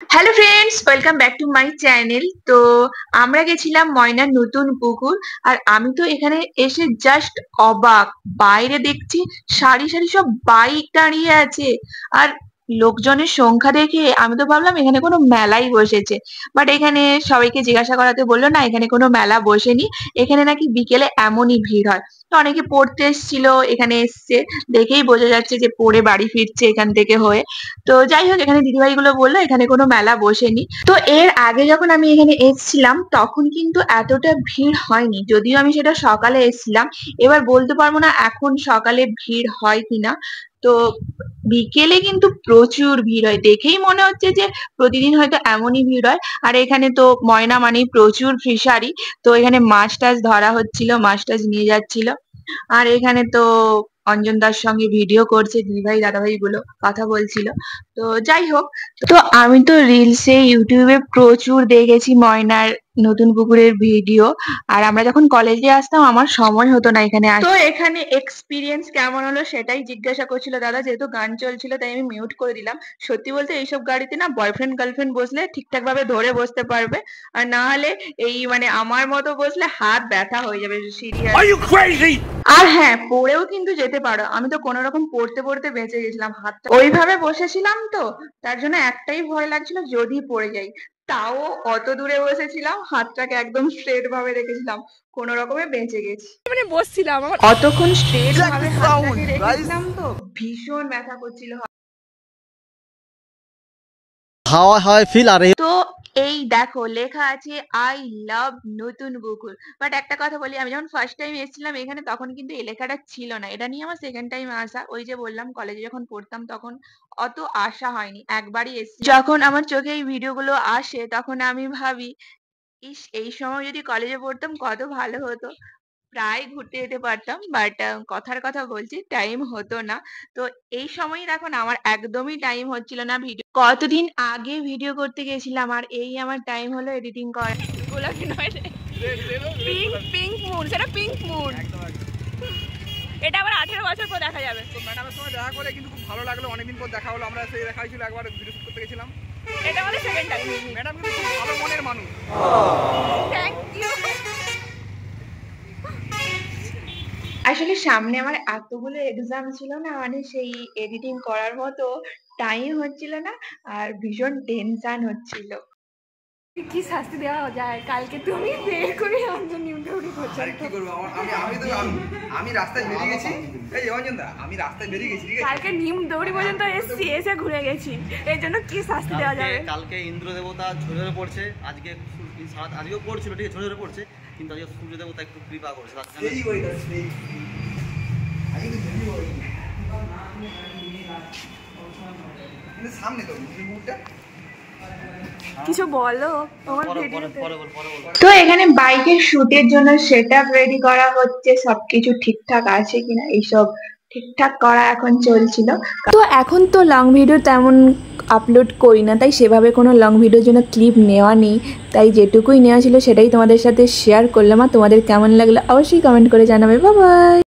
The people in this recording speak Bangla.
Hello friends, welcome back to my channel. তো আমরা গেছিলাম ময়নার নতুন পুকুর। আর আমি তো এখানে এসে জাস্ট অবাক। বাইরে দেখছি সারি সারি সব বাইক দাঁড়িয়ে আছে। আর লোকজনের সংখ্যা দেখে আমি তো ভাবলাম এখানে কোনো মেলাই বসেছে। বাট এখানে সবাইকে জিজ্ঞাসা করাতে বললো না, এখানে কোনো মেলা বসেনি। এখানে নাকি বিকেলে এমনই ভিড় হয়। তো অনেকে পড়তে এসেছিল, এখানে এসছে, দেখেই বোঝা যাচ্ছে যে পড়ে বাড়ি ফিরছে এখান থেকে হয়ে। তো যাই হোক, এখানে দিদিভাই গুলো বললো এখানে কোনো মেলা বসেনি। তো এর আগে যখন আমি এখানে এসেছিলাম তখন কিন্তু এতটা ভিড় হয়নি, যদিও আমি সেটা সকালে এসেছিলাম। এবার বলতে পারবো না এখন সকালে ভিড় হয় কিনা। তো বিকেলে কিন্তু প্রচুর ভিড় হয়, দেখেই মনে হচ্ছে যে প্রতিদিন হয়তো এমনই ভিড় হয়। আর এখানে তো ময়না মানেই প্রচুর ফিশারি। তো এখানে মাছ টাছ ধরা হচ্ছিল, মাছ টাছ নিয়ে যাচ্ছিল। আর এখানে তো অঞ্জন দার সঙ্গে ভিডিও করছে দিদিভাই দাদাভাই গুলো, কথা বলছিল। তো যাই হোক, তো আমি তো রিলসে ইউটিউবে প্রচুর দেখেছি ময়নার নতুন পুকুরের ভিডিও। আর আমরা যখন কলেজে আসতাম আমার সময় হতো না এখানে তো এখানে এক্সপিরিয়েন্স কেমন হলো সেটাই জিজ্ঞাসা করছিল দাদা, যেহেতু গান চলছিল তাই আমি মিউট করে দিলাম। সত্যি বলতে এইসব গাড়িতে না বয়ফ্রেন্ড গার্লফ্রেন্ড বসলে ঠিকঠাক ভাবে ধরে বসতে পারবে। আর না হলে এই মানে আমার মতো বসলে হাত ব্যথা হয়ে যাবে সিরিয়াস। আর হ্যাঁ, পড়েও কিন্তু যেতে পারো। আমি তো কোনো রকম পড়তে পড়তে বেঁচে গেছিলাম, হাতটা ওইভাবে বসেছিলাম তো, তার জন্য একটাই ভয় লাগছিল যদি পড়ে যাই। তাও অত দূরে বসেছিলাম, হাতটাকে একদম স্ট্রেট ভাবে রেখেছিলাম, কোনো রকমে বেঁচে গেছি। মানে বসছিলাম আমার অতক্ষণ স্ট্রেট ভাবে হাতটাকে রেখেছিলাম তো ভীষণ ব্যথা করছিল। হাওয়া হাওয়ায় ফিল আর তো এই দেখো লেখা আছে আই লাভ নতুন পুকুর। বাট একটা কথা বলি, আমি যখন ফার্স্ট টাইম এসেছিলাম এখানে তখন কিন্তু এই লেখাটা ছিল না। এটা নিয়ে আমার সেকেন্ড টাইম আসা। ওই যে বললাম কলেজে যখন পড়তাম তখন অত আসা হয়নি, একবারই এসেছি। যখন আমার চোখে এই ভিডিওগুলো আসে তখন আমি ভাবি, ইস এই সময় যদি কলেজে পড়তাম কত ভালো হতো, প্রায় ঘুরতে যেতে পারতাম। বাট কথার কথা বলছি, টাইম হতো না। তো এই সময় দেখো না, আমার একদমই টাইম হচ্ছিল না। ভিডিও কতদিন আগে ভিডিও করতে গেছিলাম আর এই আমার টাইম হলো এডিটিং করা। গোলাপি নয় রে, পিঙ্ক পিঙ্ক মুন, সেটা পিঙ্ক মুন। এটা আবার 18 বছর পর দেখা যাবে। তো ম্যাডামের সঙ্গে দেখা করে কিন্তু খুব ভালো লাগলো, অনেকদিন পর দেখা হলো। আমরা সেই দেখা হয়েছিল একবার ভিডিও শুট করতে গেছিলাম। এটা আমাদের সেকেন্ড টাইম। ম্যাডাম কিন্তু খুব ভালো মনের মানুষ। Thank you. আসলে সামনে আমার এতগুলো এক্সাম ছিল না, মানে সেই এডিটিং করার মতো টাইম হচ্ছিল না। আর ভীষণ টেনশন হচ্ছিল। কি শাস্তি দেওয়া যায় কালকে তুমি বের করে অঞ্জন নিউটরি করছো। আরে কি করব, আমি রাস্তায় বেরিয়ে গেছি। এই অঞ্জন দা, আমি রাস্তায় বেরিয়ে গেছি, ঠিক আছে? কালকে নিম দৌড়ি পর্যন্ত এসছি, এসে ঘুরে গেছি। এর জন্য কি শাস্তি দেওয়া যাবে? কালকে ইন্দ্র দেবতা ঝরে ঝরে পড়ছে, আজকেও পড়ছিল, ঠিক আছে, ঝরে ঝরে পড়ছে, কিন্তু আজকে সূর্য দেবতা একটু কৃপা করছে। এই ওয়েদার সেই আজকে তো ভিডিও হয় কিন্তু সামনে তো মুখটা কিছু বলো আমার ভিডিওতে। তো তো এখানে বাইকের শুটের জন্য সেটআপ রেডি করা হচ্ছে, সবকিছু ঠিকঠাক আছে কিনা এইসব ঠিকঠাক করা এখন চলছিল। তো এখন তো লং ভিডিও তেমন আপলোড করি না, তাই সেভাবে কোনো লং ভিডিওর জন্য ক্লিপ নেওয়া নেই। তাই যেটুকুই নেওয়া ছিল সেটাই তোমাদের সাথে শেয়ার করলাম। আর তোমাদের কেমন লাগলো অবশ্যই কমেন্ট করে জানাবে। Bye bye.